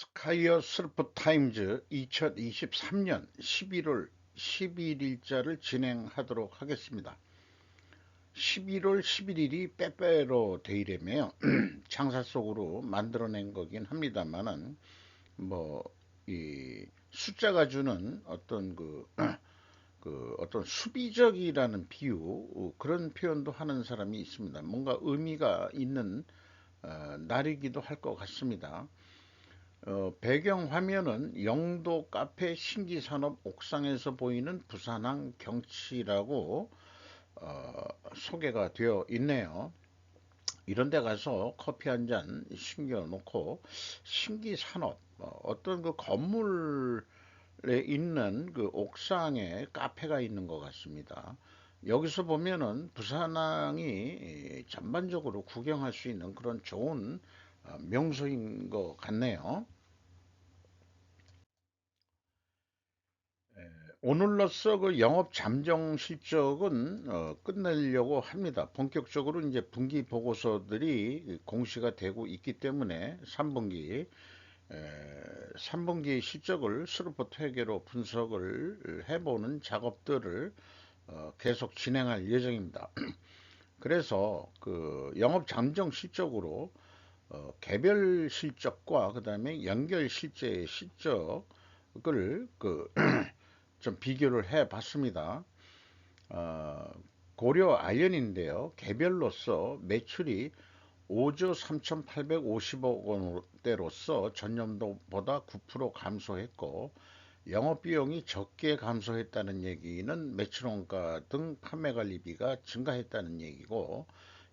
스카이어 슬프 타임즈 2023년 11월 11일자를 진행하도록 하겠습니다. 11월 11일이 빼빼로 데이래매요. 장사 속으로 만들어낸 거긴 합니다만은 뭐 이 숫자가 주는 어떤 그 어떤 수비적이라는 비유 그런 표현도 하는 사람이 있습니다. 뭔가 의미가 있는 날이기도 할 것 같습니다. 배경 화면은 영도 카페 신기산업 옥상에서 보이는 부산항 경치라고 소개가 되어 있네요. 이런 데 가서 커피 한 잔 신겨 놓고 신기산업 어떤 그 건물에 있는 그 옥상에 카페가 있는 것 같습니다. 여기서 보면은 부산항이 전반적으로 구경할 수 있는 그런 좋은 명소인 것 같네요. 오늘로써 그 영업 잠정 실적은 끝내려고 합니다. 본격적으로 이제 분기 보고서들이 공시가 되고 있기 때문에 3분기 실적을 스루포트 회계로 분석을 해보는 작업들을 계속 진행할 예정입니다. 그래서 그 영업 잠정 실적으로 개별 실적과 그다음에 연결 실제 실적을 그 좀 비교를 해 봤습니다. 어, 고려 아연인데요. 개별로서 매출이 5조 3,850억 원대로서 전년도보다 9% 감소했고 영업비용이 적게 감소했다는 얘기는 매출원가 등 판매관리비가 증가했다는 얘기고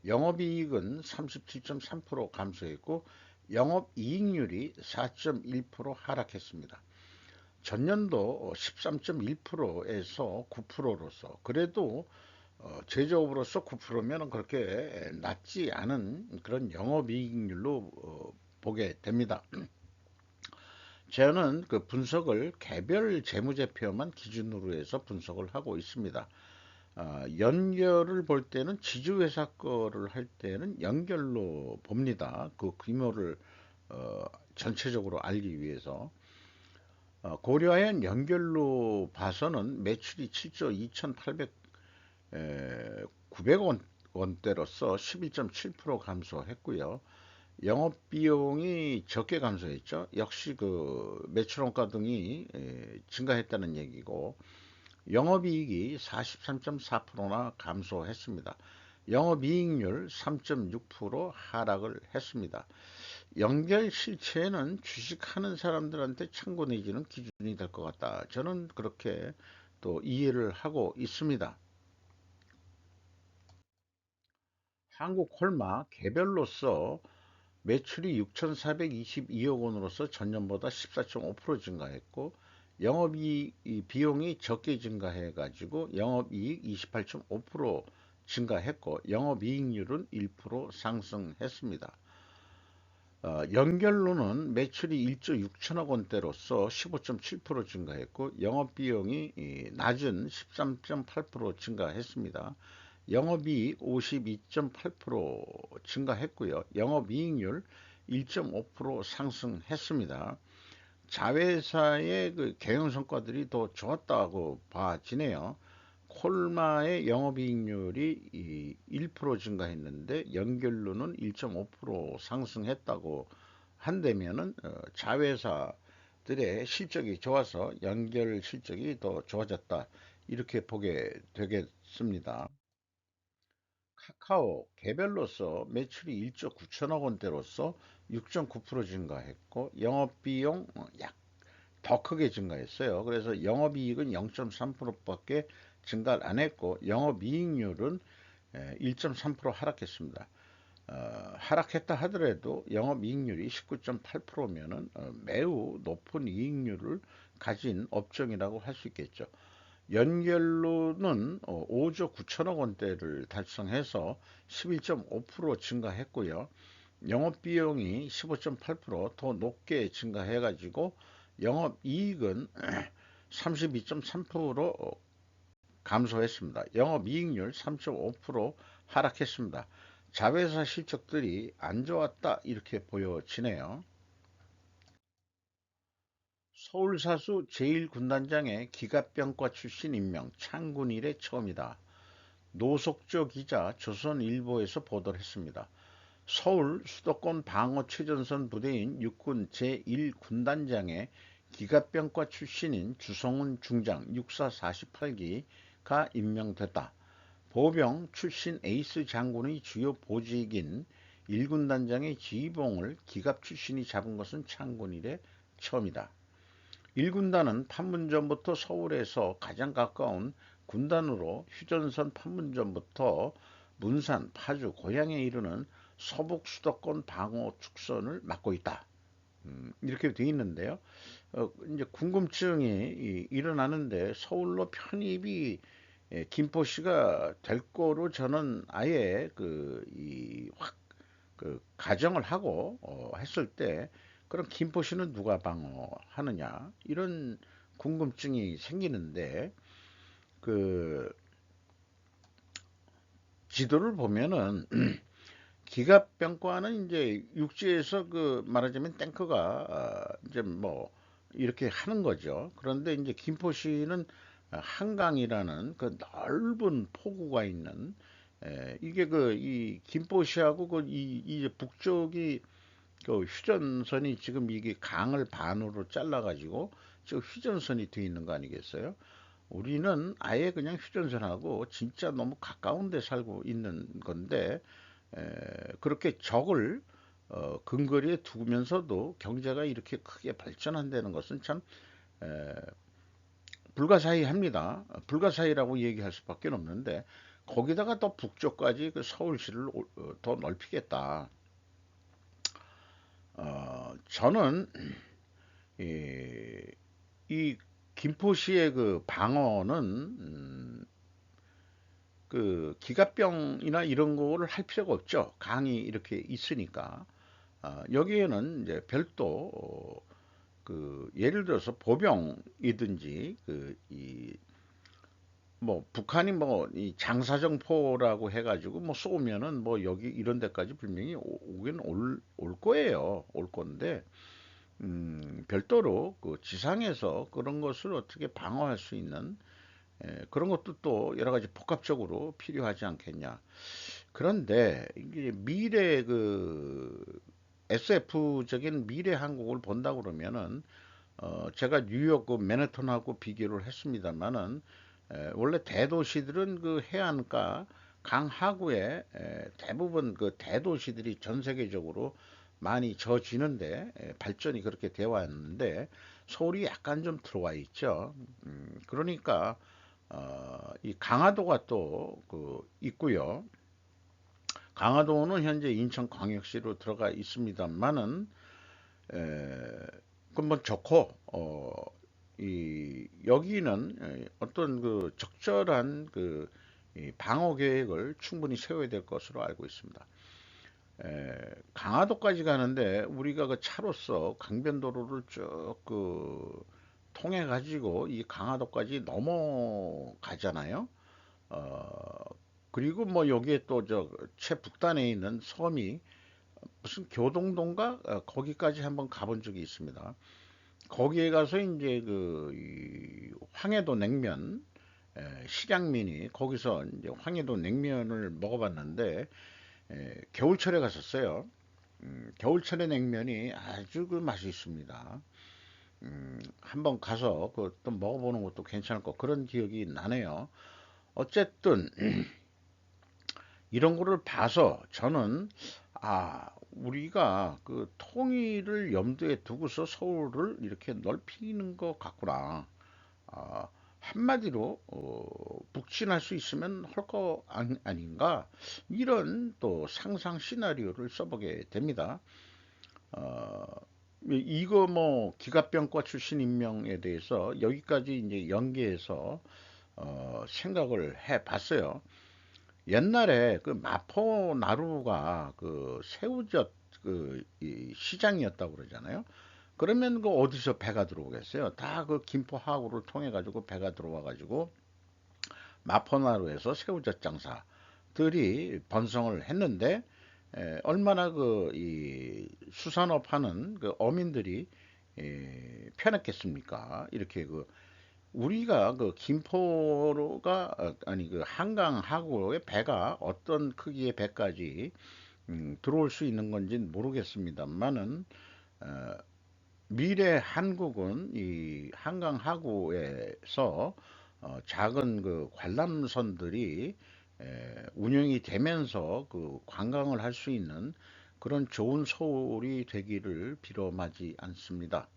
영업이익은 37.3% 감소했고 영업이익률이 4.1% 하락했습니다. 전년도 13.1%에서 9%로서 그래도 제조업으로서 9%면 그렇게 낮지 않은 그런 영업이익률로 보게 됩니다. 저는 그 분석을 개별 재무제표만 기준으로 해서 분석을 하고 있습니다. 연결을 볼 때는 지주회사 거를 할 때는 연결로 봅니다. 그 규모를 어, 전체적으로 알기 위해서. 고려하연 연결로 봐서는 매출이 7조 2,800 900원 원대로서 11.7% 감소했고요. 영업비용이 적게 감소했죠. 역시 그 매출원가 등이 증가했다는 얘기고 영업이익이 43.4%나 감소했습니다. 영업이익률 3.6% 하락을 했습니다. 연결 실체는 주식하는 사람들한테 참고 내지는 기준이 될 것 같다. 저는 그렇게 또 이해를 하고 있습니다. 한국콜마 개별로서 매출이 6,422억 원으로서 전년보다 14.5% 증가했고 영업이익 비용이 적게 증가해 가지고 영업이익 28.5% 증가했고 영업이익률은 1% 상승했습니다. 연결로는 매출이 1조 6천억 원대로서 15.7% 증가했고 영업비용이 낮은 13.8% 증가했습니다. 영업이익 52.8% 증가했고요. 영업이익률 1.5% 상승했습니다. 자회사의 그 경영 성과들이 더 좋았다고 봐지네요. 콜마의 영업이익률이 1% 증가했는데 연결로는 1.5% 상승했다고 한다면은 자회사들의 실적이 좋아서 연결 실적이 더 좋아졌다 이렇게 보게 되겠습니다. 카카오 개별로서 매출이 1조 9천억 원대로서 6.9% 증가했고 영업비용 약 더 크게 증가했어요. 그래서 영업이익은 0.3%밖에 증가를 안 했고 영업이익률은 1.3% 하락했습니다. 하락했다 하더라도 영업이익률이 19.8%면은 매우 높은 이익률을 가진 업종이라고 할 수 있겠죠. 연결로는 5조 9천억 원대를 달성해서 11.5% 증가했고요. 영업비용이 15.8%더 높게 증가해가지고 영업이익은 32.3% 감소했습니다. 영업이익률 3.5% 하락했습니다. 자회사 실적들이 안 좋았다 이렇게 보여지네요. 서울사수 제1군단장의 기갑병과 출신 임명, 창군 이래 처음이다. 노석조 기자 조선일보에서 보도를 했습니다. 서울 수도권 방어 최전선 부대인 육군 제1군단장의 기갑병과 출신인 주성훈 중장 육사 48기가 임명됐다. 보병 출신 에이스 장군의 주요 보직인 1군단장의 지휘봉을 기갑 출신이 잡은 것은 창군 이래 처음이다. 1군단은 판문점부터 서울에서 가장 가까운 군단으로 휴전선 판문점부터 문산, 파주, 고향에 이르는 서북 수도권 방어 축선을 맡고 있다. 이렇게 되어 있는데요. 이제 궁금증이 일어나는데 서울로 편입이 김포시가 될 거로 저는 아예 가정을 하고 했을 때 그럼 김포시는 누가 방어하느냐 이런 궁금증이 생기는데 그 지도를 보면은 기갑병과는 이제 육지에서 그 말하자면 탱크가 이제 뭐 이렇게 하는 거죠. 그런데 이제 김포시는 한강이라는 그 넓은 포구가 있는 이게 그 이 김포시하고 그 이 북쪽이 그 휴전선이 지금 이게 강을 반으로 잘라가지고 지금 휴전선이 돼 있는 거 아니겠어요? 우리는 아예 그냥 휴전선하고 진짜 너무 가까운 데 살고 있는 건데 그렇게 적을 근거리에 두면서도 경제가 이렇게 크게 발전한다는 것은 참 에, 불가사의합니다. 불가사의라고 얘기할 수밖에 없는데 거기다가 또 북쪽까지 그 서울시를 더 넓히겠다. 저는 이, 이 김포시의 그 방어는 그 기갑병이나 이런 거를 할 필요가 없죠. 강이 이렇게 있으니까. 여기에는 이제 별도 그 예를 들어서 보병이든지 뭐 북한이 뭐 이 장사정포라고 해가지고 뭐 쏘면은 뭐 여기 이런 데까지 분명히 오긴 올 거예요. 올 건데 별도로 그 지상에서 그런 것을 어떻게 방어할 수 있는 그런 것도 또 여러 가지 복합적으로 필요하지 않겠냐. 그런데 이게 미래 그 SF적인 미래 항공을 본다 그러면은 제가 뉴욕 그 맨해튼하고 비교를 했습니다만은 원래 대도시들은 그 해안가 강하구에 대부분 그 대도시들이 전 세계적으로 많이 져지는데 발전이 그렇게 되어 왔는데 서울이 약간 좀 들어와 있죠. 그러니까 이 강화도가 또 그 있고요. 강화도는 현재 인천광역시로 들어가 있습니다만은 그뭐 좋고 이 여기는 어떤 그 적절한 이 방어 계획을 충분히 세워야 될 것으로 알고 있습니다. 강화도까지 가는데 우리가 그 차로서 강변도로를 쭉 통해 가지고 이 강화도까지 넘어가잖아요. 어, 그리고 뭐 여기에 또 저 최북단에 있는 섬이 무슨 교동도인가 거기까지 한번 가본 적이 있습니다. 거기에 가서 이제 이 황해도 냉면 실향민이 거기서 이제 황해도 냉면을 먹어봤는데 겨울철에 갔었어요. 겨울철에 냉면이 아주 그 맛이 있습니다. 한번 가서 그 또 먹어보는 것도 괜찮을 것 그런 기억이 나네요. 어쨌든 이런 거를 봐서 저는 우리가 그 통일을 염두에 두고서 서울을 이렇게 넓히는 것 같구나. 한마디로 북진할 수 있으면 할 거 아닌가 이런 또 상상 시나리오를 써보게 됩니다. 어, 이거 뭐 기갑병과 출신 임명에 대해서 여기까지 이제 연계해서 생각을 해봤어요. 옛날에 그 마포나루가 그 새우젓 이 시장이었다고 그러잖아요. 그러면 그 어디서 배가 들어오겠어요? 다 그 김포 하구를 통해 가지고 배가 들어와 가지고 마포나루에서 새우젓 장사들이 번성을 했는데 얼마나 그 이 수산업 하는 그 어민들이 편했겠습니까? 이렇게 우리가 김포가 아니 한강하고의 배가 어떤 크기의 배까지 들어올 수 있는 건지는 모르겠습니다만은 어, 미래 한국은 이 한강 하구에서 작은 관람선들이 운영이 되면서 관광을 할 수 있는 그런 좋은 서울이 되기를 빌어마지 않습니다.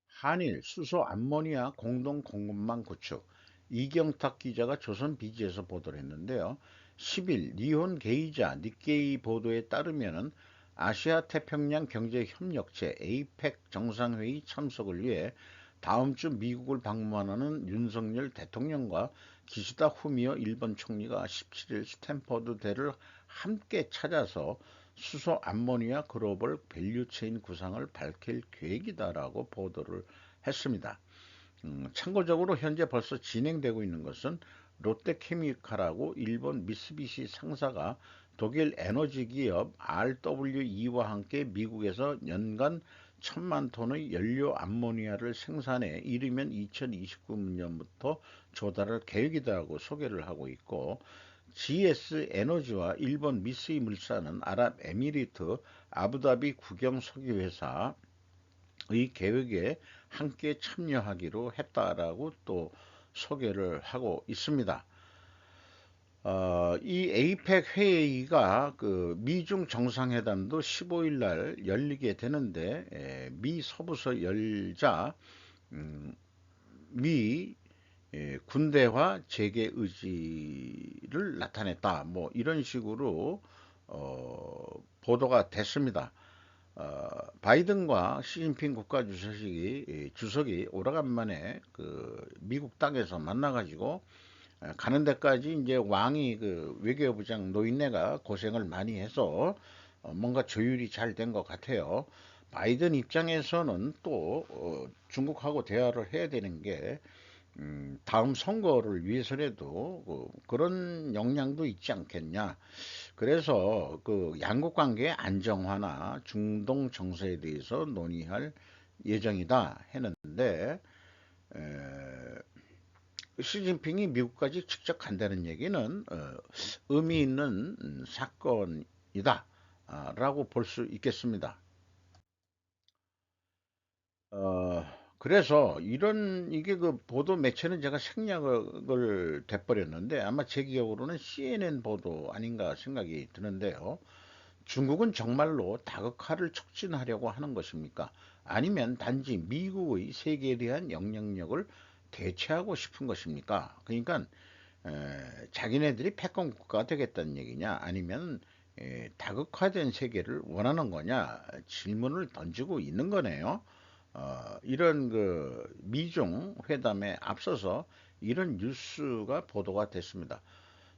한일 수소 암모니아 공동 공급망 구축. 이경탁 기자가 조선 비지에서 보도를 했는데요. 10일 니혼 게이자 니케이 보도에 따르면은 아시아 태평양 경제협력체 에이펙 정상회의 참석을 위해 다음 주 미국을 방문하는 윤석열 대통령과 기시다 후미오 일본 총리가 17일 스탠퍼드 대를 함께 찾아서 수소 암모니아 글로벌 밸류체인 구상을 밝힐 계획이다라고 보도를 했습니다. 참고적으로 현재 벌써 진행되고 있는 것은 롯데케미칼하고 일본 미쓰비시 상사가 독일 에너지 기업 RWE와 함께 미국에서 연간 1,000만 톤의 연료 암모니아를 생산해 이르면 2029년부터 조달할 계획이다라고 소개를 하고 있고, GS 에너지와 일본 미쓰이 물산은 아랍에미리트 아부다비 국영 석유회사의 계획에 함께 참여하기로 했다라고 또 소개를 하고 있습니다. 이 에이펙 회의가 미중 정상회담도 15일 날 열리게 되는데, 미 서부서 열자 미 군대화 재개 의지를 나타냈다. 뭐 이런 식으로 보도가 됐습니다. 바이든과 시진핑 주석이 오래간만에 미국 땅에서 만나가지고 가는 데까지 이제 왕이 외교부장 노인네가 고생을 많이 해서 뭔가 조율이 잘 된 것 같아요. 바이든 입장에서는 또 중국하고 대화를 해야 되는 게 다음 선거를 위해서라도 그런 역량도 있지 않겠냐. 그래서 양국 관계 안정화나 중동 정세에 대해서 논의할 예정이다 했는데, 시진핑이 미국까지 직접 간다는 얘기는 의미 있는 사건이다 라고 볼 수 있겠습니다. 어, 그래서 이게 보도 매체는 제가 생략을 돼버렸는데 아마 제 기억으로는 CNN 보도 아닌가 생각이 드는데요. 중국은 정말로 다극화를 촉진하려고 하는 것입니까? 아니면 단지 미국의 세계에 대한 영향력을 대체하고 싶은 것입니까? 그러니까 자기네들이 패권 국가가 되겠다는 얘기냐, 아니면 다극화된 세계를 원하는 거냐 질문을 던지고 있는 거네요. 이런 미중 회담에 앞서서 이런 뉴스가 보도가 됐습니다.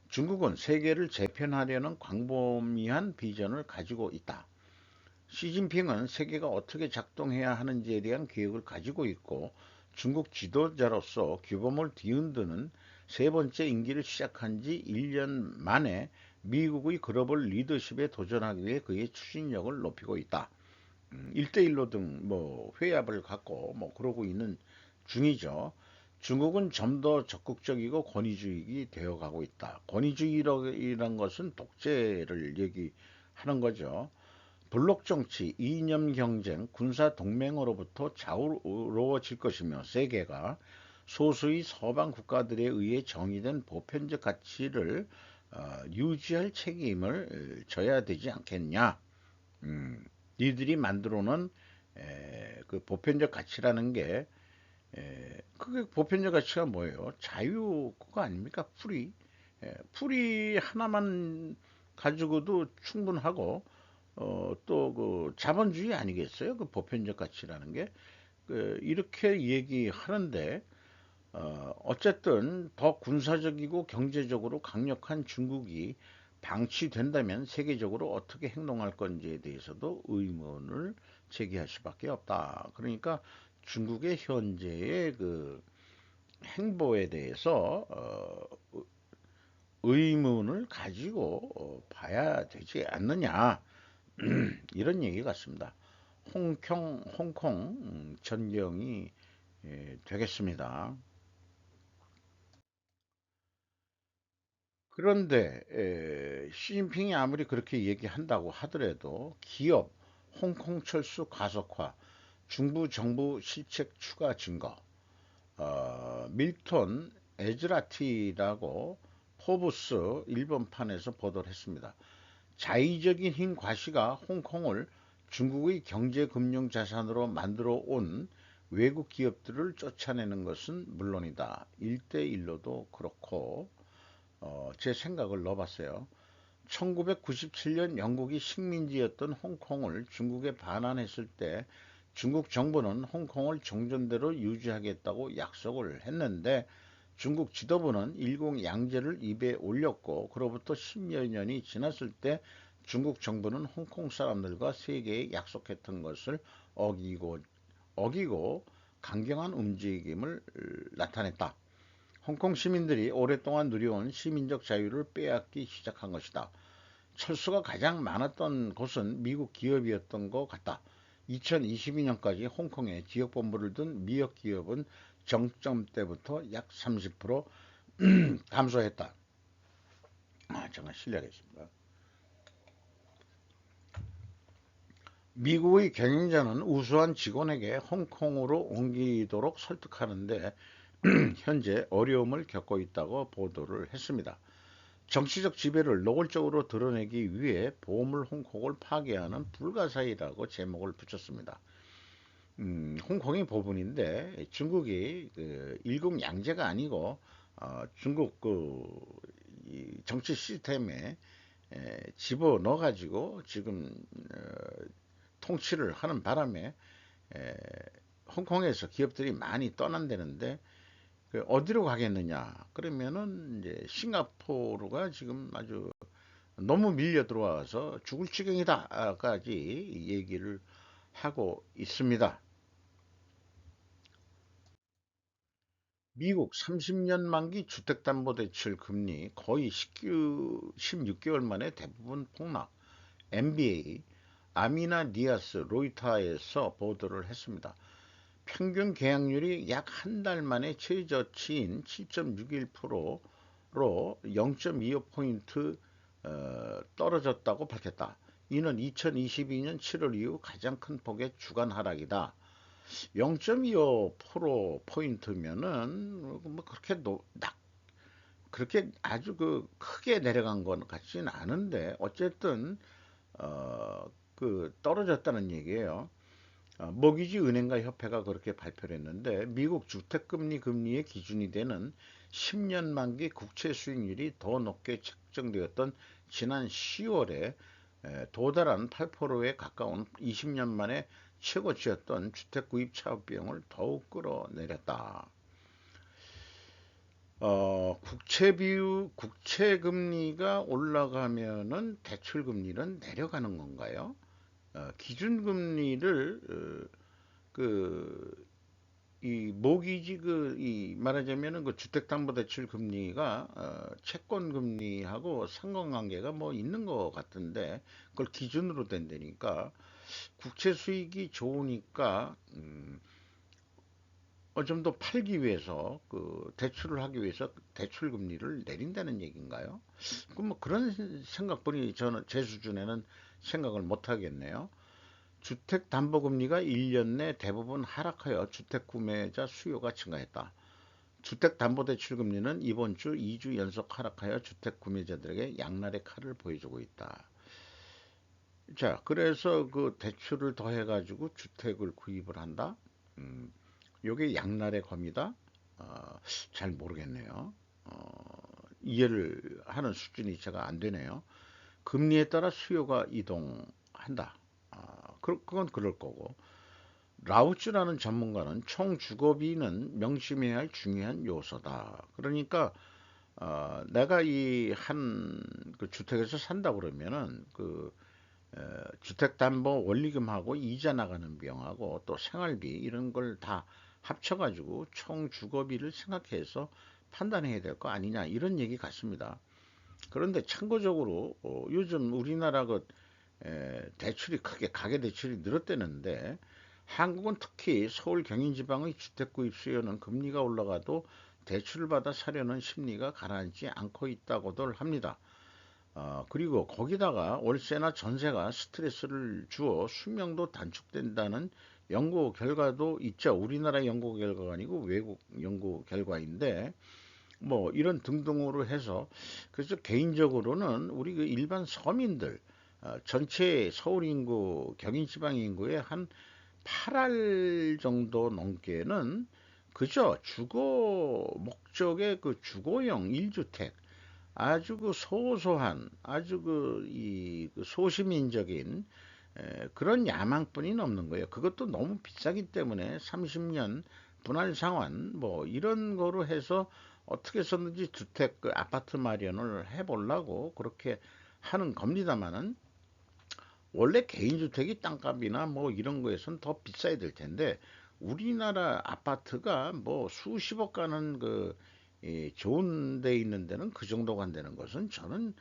중국은 세계를 재편하려는 광범위한 비전을 가지고 있다. 시진핑은 세계가 어떻게 작동해야 하는지에 대한 계획을 가지고 있고, 중국 지도자로서 규범을 뒤흔드는 세 번째 임기를 시작한 지 1년 만에 미국의 글로벌 리더십에 도전하기 위해 그의 추진력을 높이고 있다. 1대1로 등 회합을 갖고 그러고 있는 중이죠. 중국은 좀 더 적극적이고 권위주의 되어 가고 있다. 권위주의라는 것은 독재를 얘기하는 거죠. 블록 정치, 이념 경쟁, 군사 동맹으로부터 자유로워질 것이며, 세계가 소수의 서방 국가들에 의해 정의된 보편적 가치를 유지할 책임을 져야 되지 않겠냐. 음, 니들이 만들어 놓은 그 보편적 가치라는 게, 그게 보편적 가치가 뭐예요? 자유가 아닙니까? 풀이 하나만 가지고도 충분하고, 또 자본주의 아니겠어요? 그 보편적 가치라는 게. 이렇게 얘기하는데, 어쨌든 더 군사적이고 경제적으로 강력한 중국이 방치된다면 세계적으로 어떻게 행동할 건지에 대해서도 의문을 제기할 수밖에 없다. 그러니까 중국의 현재의 행보에 대해서 의문을 가지고 봐야 되지 않느냐, 이런 얘기 같습니다. 홍콩 전경이 되겠습니다. 그런데 시진핑이 아무리 그렇게 얘기한다고 하더라도 기업 홍콩 철수 가속화, 중부 정부 실책 추가 증거, 밀톤 에즈라티라고 포브스 일본판에서 보도를 했습니다. 자의적인 힘 과시가 홍콩을 중국의 경제금융 자산으로 만들어 온 외국 기업들을 쫓아내는 것은 물론이다. 1대1로도 그렇고 제 생각을 넣어봤어요. 1997년 영국이 식민지였던 홍콩을 중국에 반환했을 때 중국 정부는 홍콩을 종전대로 유지하겠다고 약속을 했는데 중국 지도부는 일공 양제를 입에 올렸고 그로부터 10여 년이 지났을 때 중국 정부는 홍콩 사람들과 세계에 약속했던 것을 어기고 강경한 움직임을 나타냈다. 홍콩 시민들이 오랫동안 누려온 시민적 자유를 빼앗기 시작한 것이다. 철수가 가장 많았던 곳은 미국 기업이었던 것 같다. 2022년까지 홍콩에 지역본부를 둔 미역 기업은 정점 때부터 약 30% 감소했다. 정말 실례하겠습니다. 미국의 경영자는 우수한 직원에게 홍콩으로 옮기도록 설득하는데 현재 어려움을 겪고 있다고 보도를 했습니다. 정치적 지배를 노골적으로 드러내기 위해 보물 홍콩을 파괴하는 불가사의라고 제목을 붙였습니다. 홍콩이 부분인데 중국이 일국양제가 아니고 중국 정치 시스템에 집어넣어 가지고 지금 통치를 하는 바람에 에, 홍콩에서 기업들이 많이 떠난다는데 어디로 가겠느냐? 그러면은 이제 싱가포르가 지금 아주 너무 밀려 들어와서 죽을 지경이다까지 얘기를 하고 있습니다. 미국 30년 만기 주택담보대출 금리 거의 16개월 만에 대부분 폭락. MBA 아미나 디아스 로이터에서 보도를 했습니다. 평균 계약률이 약 한 달 만에 최저치인 7.61%로 0.25포인트 떨어졌다고 밝혔다. 이는 2022년 7월 이후 가장 큰 폭의 주간 하락이다. 0.25%포인트면은 뭐 그렇게 아주 크게 내려간 건 같지는 않은데 어쨌든 떨어졌다는 얘기예요. 모기지 은행가 협회가 그렇게 발표를 했는데 미국 주택금리의 기준이 되는 10년 만기 국채 수익률이 더 높게 책정되었던 지난 10월에 도달한 8%에 가까운 20년 만에 최고치였던 주택 구입 차업 비용을 더욱 끌어내렸다. 국채 금리가 올라가면은 대출 금리는 내려가는 건가요? 기준 금리를 그, 이 모기지 이 말하자면은 주택담보대출 금리가 채권 금리하고 상관관계가 뭐 있는 것 같은데 그걸 기준으로 된다니까 국채 수익이 좋으니까 좀 더 팔기 위해서 대출을 하기 위해서 대출 금리를 내린다는 얘기인가요? 그럼 뭐 그런 생각뿐이 저는 제 수준에는 생각을 못 하겠네요. 주택담보금리가 1년 내 대부분 하락하여 주택구매자 수요가 증가했다. 주택담보대출금리는 이번 주 2주 연속 하락하여 주택구매자들에게 양날의 칼을 보여주고 있다. 자, 그래서 대출을 더해가지고 주택을 구입을 한다? 음, 요게 양날의 검이다? 잘 모르겠네요. 이해를 하는 수준이 제가 안 되네요. 금리에 따라 수요가 이동한다. 그건 그럴 거고. 라우츠라는 전문가는 총 주거비는 명심해야 할 중요한 요소다. 그러니까 내가 이 한 주택에서 산다 그러면은 주택담보 원리금하고 이자 나가는 비용하고 또 생활비 이런 걸 다 합쳐가지고 총 주거비를 생각해서 판단해야 될 거 아니냐 이런 얘기 같습니다. 그런데 참고적으로 요즘 우리나라 대출이 크게 가계 대출이 늘었다는데 한국은 특히 서울 경인 지방의 주택 구입 수요는 금리가 올라가도 대출을 받아 사려는 심리가 가라앉지 않고 있다고들 합니다. 그리고 거기다가 월세나 전세가 스트레스를 주어 수명도 단축된다는 연구 결과도 있죠. 우리나라 연구 결과가 아니고 외국 연구 결과인데 뭐 이런 등등으로 해서 그래서 개인적으로는 우리 그 일반 서민들 전체 서울 인구 경인 지방 인구의 한 8할 정도 넘게는 그저 주거 목적의 그 주거용 1주택 아주 그 소소한 아주 그 소시민적인 그런 야망뿐이 없는 거예요. 그것도 너무 비싸기 때문에 30년 분할 상환 뭐 이런 거로 해서 어떻게 해서든지 주택 그 아파트 마련을 해보려고 그렇게 하는 겁니다만은 원래 개인주택이 땅값이나 뭐 이런 거에선 더 비싸야 될 텐데 우리나라 아파트가 뭐 수십억 가는 좋은 데 있는 데는 그 정도가 안 되는 것은 저는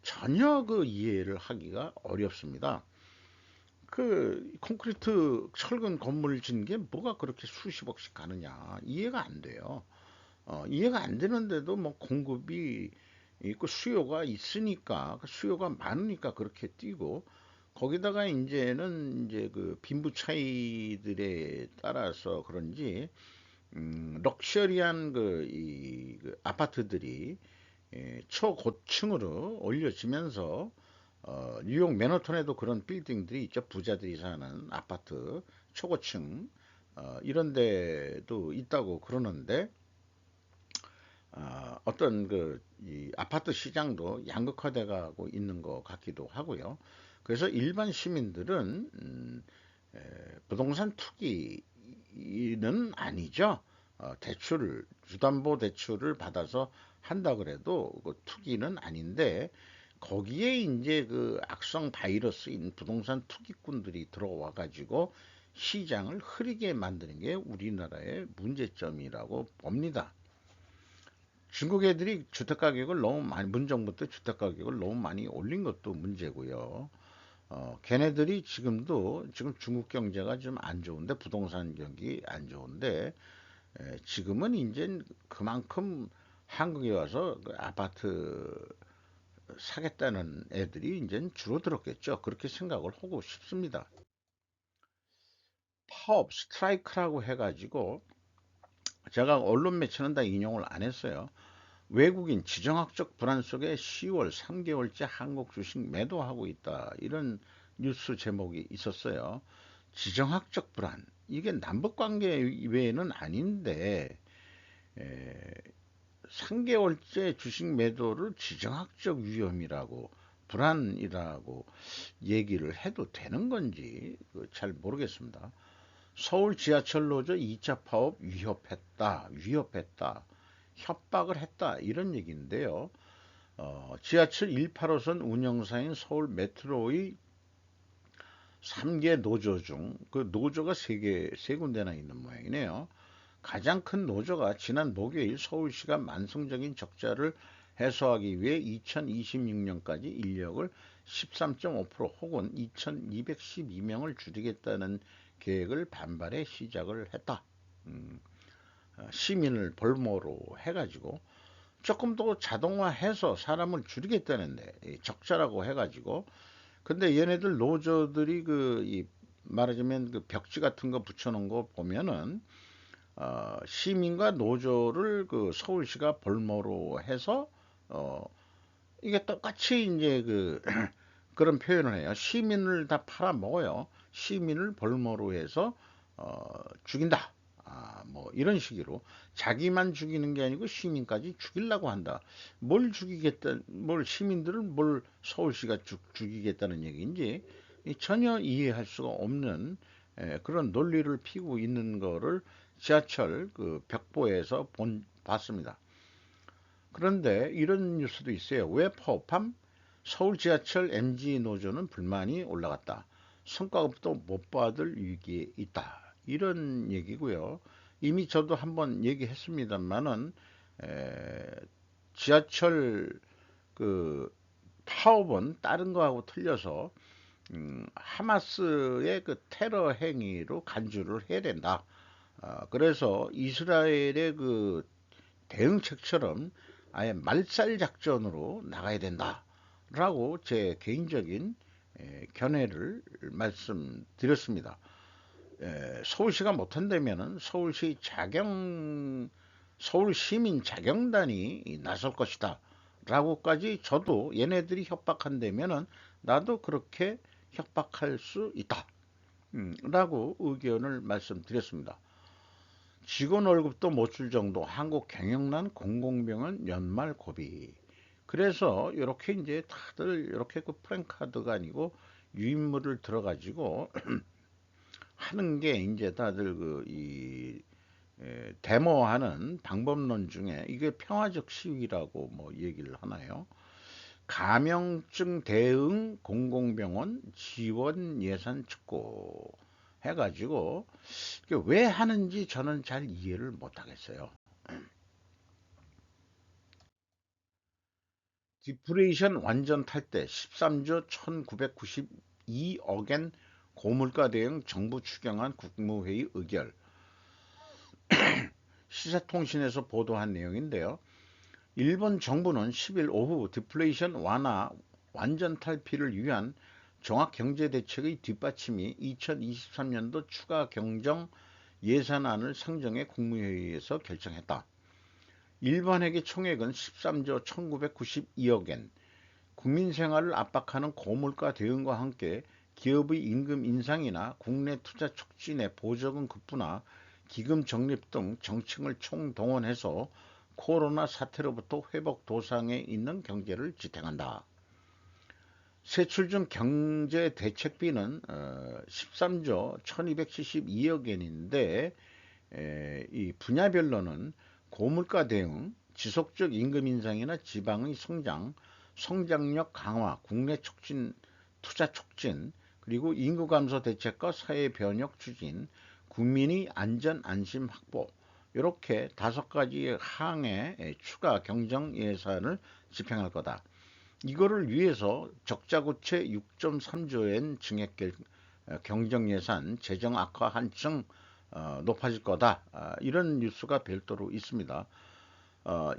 전혀 그 이해를 하기가 어렵습니다. 그 콘크리트 철근 건물 짓는 게 뭐가 그렇게 수십억씩 가느냐 이해가 안 돼요. 이해가 안 되는데도 뭐 공급이 있고 수요가 있으니까 그 수요가 많으니까 그렇게 뛰고 거기다가 이제는 이제 그 빈부 차이들에 따라서 그런지 럭셔리한 그 아파트들이 초고층으로 올려지면서 뉴욕 맨하탄에도 그런 빌딩들이 있죠. 부자들이 사는 아파트 초고층 이런 데도 있다고 그러는데 어떤 이 아파트 시장도 양극화돼 가고 있는 것 같기도 하고요. 그래서 일반 시민들은 부동산 투기는 아니죠. 대출을 주담보 대출을 받아서 한다 그래도 그 투기는 아닌데 거기에 이제 그 악성 바이러스인 부동산 투기꾼들이 들어와 가지고 시장을 흐리게 만드는 게 우리나라의 문제점이라고 봅니다. 중국 애들이 주택 가격을 너무 많이, 문정부 때 주택 가격을 너무 많이 올린 것도 문제고요. 걔네들이 지금 중국 경제가 좀 안 좋은데, 부동산 경기 안 좋은데, 지금은 이제 그만큼 한국에 와서 그 아파트 사겠다는 애들이 이제 줄어들었겠죠. 그렇게 생각을 하고 싶습니다. 파업, 스트라이크라고 해가지고, 제가 언론 매체는 다 인용을 안 했어요. 외국인 지정학적 불안 속에 10월 3개월째 한국 주식 매도하고 있다. 이런 뉴스 제목이 있었어요. 지정학적 불안. 이게 남북 관계 외에는 아닌데 3개월째 주식 매도를 지정학적 위험이라고 불안이라고 얘기를 해도 되는 건지 잘 모르겠습니다. 서울 지하철 노조 2차 파업 위협했다. 협박을 했다. 이런 얘기인데요. 지하철 1, 8호선 운영사인 서울 메트로의 3개 노조 중 그 노조가 세 군데나 있는 모양이네요. 가장 큰 노조가 지난 목요일 서울시가 만성적인 적자를 해소하기 위해 2026년까지 인력을 13.5% 혹은 2212명을 줄이겠다는 계획을 반발해 시작을 했다. 시민을 볼모로 해가지고 조금 더 자동화해서 사람을 줄이겠다는데 적자라고 해가지고 근데 얘네들 노조들이 이 말하자면 그 벽지 같은 거 붙여놓은 거 보면은 시민과 노조를 그 서울시가 볼모로 해서 어, 이게 똑같이 이제 그런 표현을 해요. 시민을 다 팔아먹어요. 시민을 볼모로 해서 죽인다. 뭐 이런 식으로 자기만 죽이는 게 아니고 시민까지 죽이려고 한다. 뭘 시민들을 뭘 서울시가 죽이겠다는 얘기인지 전혀 이해할 수가 없는 그런 논리를 피고 있는 거를 지하철 그 벽보에서 봤습니다. 그런데 이런 뉴스도 있어요. 왜 파업함? 서울 지하철 MG 노조는 불만이 올라갔다. 성과급도 못 받을 위기에 있다. 이런 얘기고요. 이미 저도 한번 얘기했습니다만은 지하철 그 파업은 다른 거하고 틀려서 하마스의 그 테러 행위로 간주를 해야 된다. 그래서 이스라엘의 그 대응책처럼 아예 말살 작전으로 나가야 된다라고 제 개인적인 견해를 말씀드렸습니다. 서울시가 못한다면은 서울 시민 자경단이 나설 것이다. 라고까지 저도 얘네들이 협박한다면은 나도 그렇게 협박할 수 있다. 라고 의견을 말씀드렸습니다. 직원 월급도 못 줄 정도 한국 경영난 공공병원 연말 고비. 그래서 이렇게 이제 다들 이렇게 그 프랭카드가 아니고 유인물을 들어가지고 하는 게 이제 다들 그 데모하는 방법론 중에 이게 평화적 시위라고 뭐 얘기를 하나요? 감염증 대응 공공병원 지원 예산 촉구 해가지고 이게 왜 하는지 저는 잘 이해를 못 하겠어요. 디프레이션 완전 탈때 13조 1992억엔 고물가 대응 정부 추경안 국무회의 의결. 시사통신에서 보도한 내용인데요. 일본 정부는 10일 오후 디플레이션 완화 완전 탈피를 위한 종합경제대책의 뒷받침이 2023년도 추가 경정 예산안을 상정해 국무회의에서 결정했다. 일반회계 총액은 13조 1992억엔, 국민 생활을 압박하는 고물가 대응과 함께 기업의 임금 인상이나 국내 투자 촉진의 보조금 급부나 기금 적립 등 정책을 총동원해서 코로나 사태로부터 회복 도상에 있는 경제를 지탱한다. 세출 중 경제 대책비는 13조 1272억엔인데 이 분야별로는 고물가 대응, 지속적 임금 인상이나 지방의 성장력 강화, 국내 촉진, 투자 촉진, 그리고 인구 감소 대책과 사회 변혁 추진, 국민의 안전 안심 확보, 이렇게 5가지 항의 추가 경정 예산을 집행할 거다. 이거를 위해서 적자구체 6.3조엔 증액 경정 예산 재정 악화 한층 높아질 거다. 이런 뉴스가 별도로 있습니다.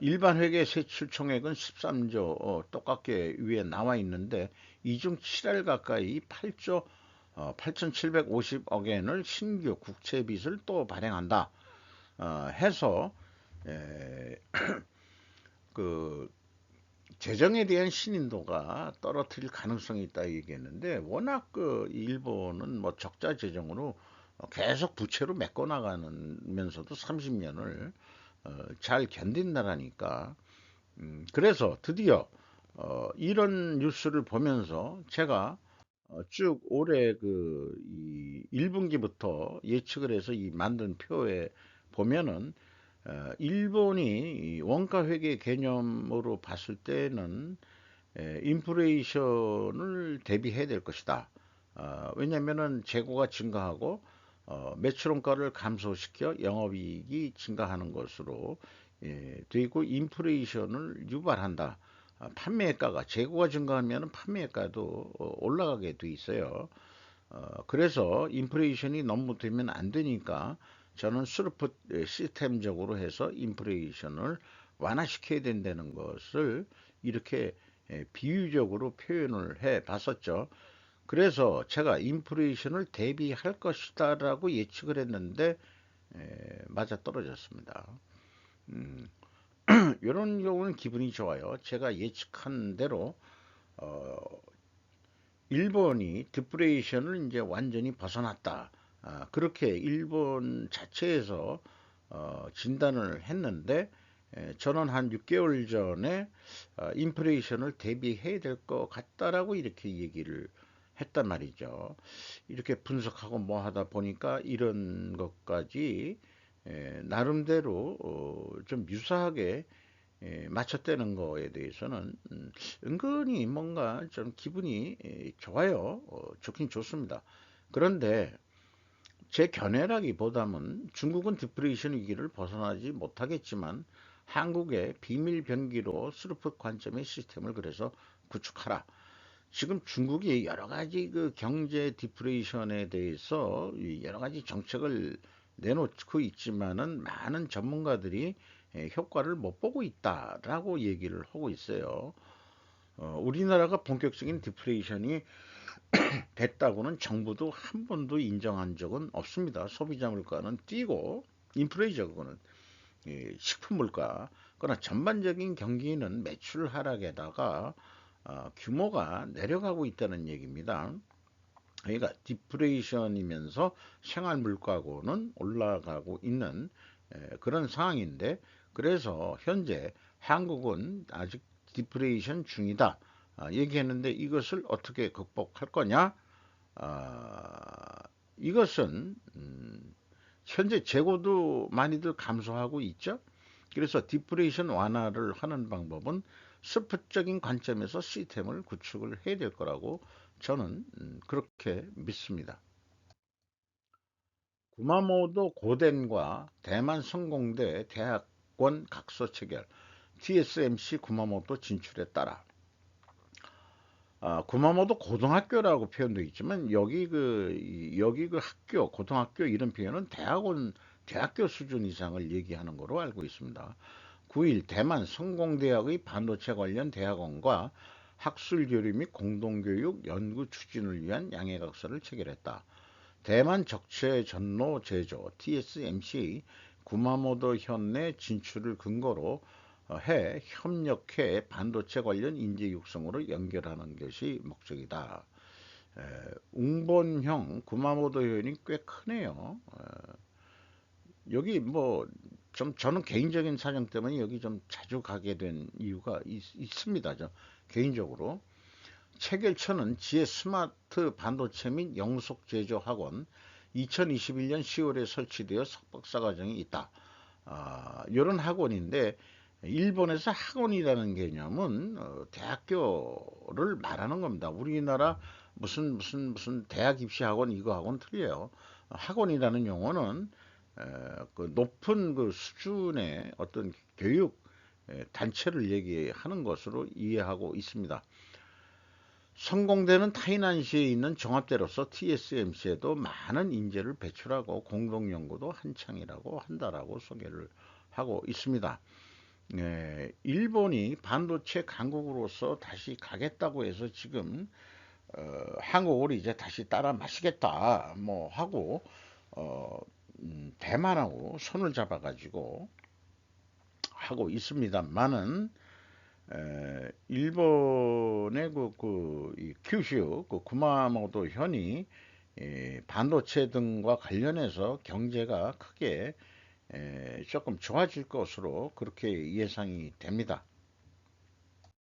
일반 회계 세출 총액은 13조 똑같게 위에 나와 있는데 이 중 7할 가까이 8조 8,750억엔을 신규 국채 빚을 또 발행한다. 해서 에, 그 재정에 대한 신인도가 떨어뜨릴 가능성이 있다 얘기했는데 워낙 그 일본은 뭐 적자 재정으로 계속 부채로 메꿔 나가면서도 30년을 잘 견딘 나라니까 그래서 드디어 이런 뉴스를 보면서 제가 쭉 올해 그이 1분기부터 예측을 해서 이 만든 표에 보면은 일본이 원가 회계 개념으로 봤을 때는 인플레이션을 대비해야 될 것이다. 왜냐하면은 재고가 증가하고 매출 원가를 감소시켜 영업이익이 증가하는 것으로 되고 인플레이션을 유발한다. 판매가가 재고가 증가하면 판매가도 올라가게 돼 있어요. 그래서 인플레이션이 너무 되면 안 되니까 저는 스루프 시스템적으로 해서 인플레이션을 완화시켜야 된다는 것을 이렇게 비유적으로 표현을 해 봤었죠. 그래서 제가 인플레이션을 대비할 것이다라고 예측을 했는데 맞아 떨어졌습니다. 음, 이런 경우는 기분이 좋아요. 제가 예측한 대로 어, 일본이 디프레이션을 이제 완전히 벗어났다. 그렇게 일본 자체에서 진단을 했는데 저는 한 6개월 전에 인플레이션을 대비해야 될 것 같다라고 이렇게 얘기를 했단 말이죠. 이렇게 분석하고 뭐 하다 보니까 이런 것까지 나름대로 좀 유사하게 맞췄다는 거에 대해서는 은근히 뭔가 좀 기분이 좋아요. 좋긴 좋습니다. 그런데 제 견해라기보다는 중국은 디프레이션 위기를 벗어나지 못하겠지만 한국의 비밀 병기로 스루프 관점의 시스템을 그래서 구축하라. 지금 중국이 여러 가지 그 경제 디프레이션에 대해서 여러 가지 정책을 내놓고 있지만은 많은 전문가들이 효과를 못 보고 있다라고 얘기를 하고 있어요. 우리나라가 본격적인 디프레이션이 됐다고는 정부도 한 번도 인정한 적은 없습니다. 소비자 물가는 뛰고 인플레이죠, 그거는. 식품 물가. 그러나 전반적인 경기는 매출 하락에다가 규모가 내려가고 있다는 얘기입니다. 그러니까 디프레이션이면서 생활 물가고는 올라가고 있는 그런 상황인데, 그래서 현재 한국은 아직 디프레이션 중이다 얘기했는데, 이것을 어떻게 극복할 거냐? 이것은 현재 재고도 많이들 감소하고 있죠. 그래서 디프레이션 완화를 하는 방법은 스포적인 관점에서 시스템을 구축을 해야 될 거라고 저는 그렇게 믿습니다. 구마모도 고덴과 대만 성공대 대학원 각서 체결, TSMC 구마모도 진출에 따라 구마모도 고등학교라고 표현되어 있지만 여기 그 학교 고등학교 이런 표현은 대학원 대학교 수준 이상을 얘기하는 거로 알고 있습니다. 9일 대만 성공대학의 반도체 관련 대학원과 학술 교류 및 공동교육 연구 추진을 위한 양해각서를 체결했다. 대만 적체 전로 제조 TSMC의 구마모토 현내 진출을 근거로 해 협력해 반도체 관련 인재 육성으로 연결하는 것이 목적이다. 웅본형 구마모토 현이 꽤 크네요. 여기 뭐 좀 저는 개인적인 사정 때문에 여기 좀 자주 가게 된 이유가 있습니다. 저 개인적으로. 체결처는 지혜 스마트 반도체 및 영속 제조 학원 2021년 10월에 설치되어 석박사 과정이 있다. 이런 학원인데, 일본에서 학원이라는 개념은 대학교를 말하는 겁니다. 우리나라 무슨 대학 입시 학원 이거 하고는 틀려요. 학원이라는 용어는 그 높은 그 수준의 어떤 교육 단체를 얘기하는 것으로 이해하고 있습니다. 성공대는 타이난시에 있는 종합대로서 TSMC에도 많은 인재를 배출하고 공동연구도 한창이라고 한다라고 소개를 하고 있습니다. 일본이 반도체 강국으로서 다시 가겠다고 해서 지금 한국을 이제 다시 따라 마시겠다 뭐 하고 어, 대만하고 손을 잡아가지고 하고 있습니다만은 일본의 이 큐슈, 그 구마모토 현이 반도체 등과 관련해서 경제가 크게 조금 좋아질 것으로 그렇게 예상이 됩니다.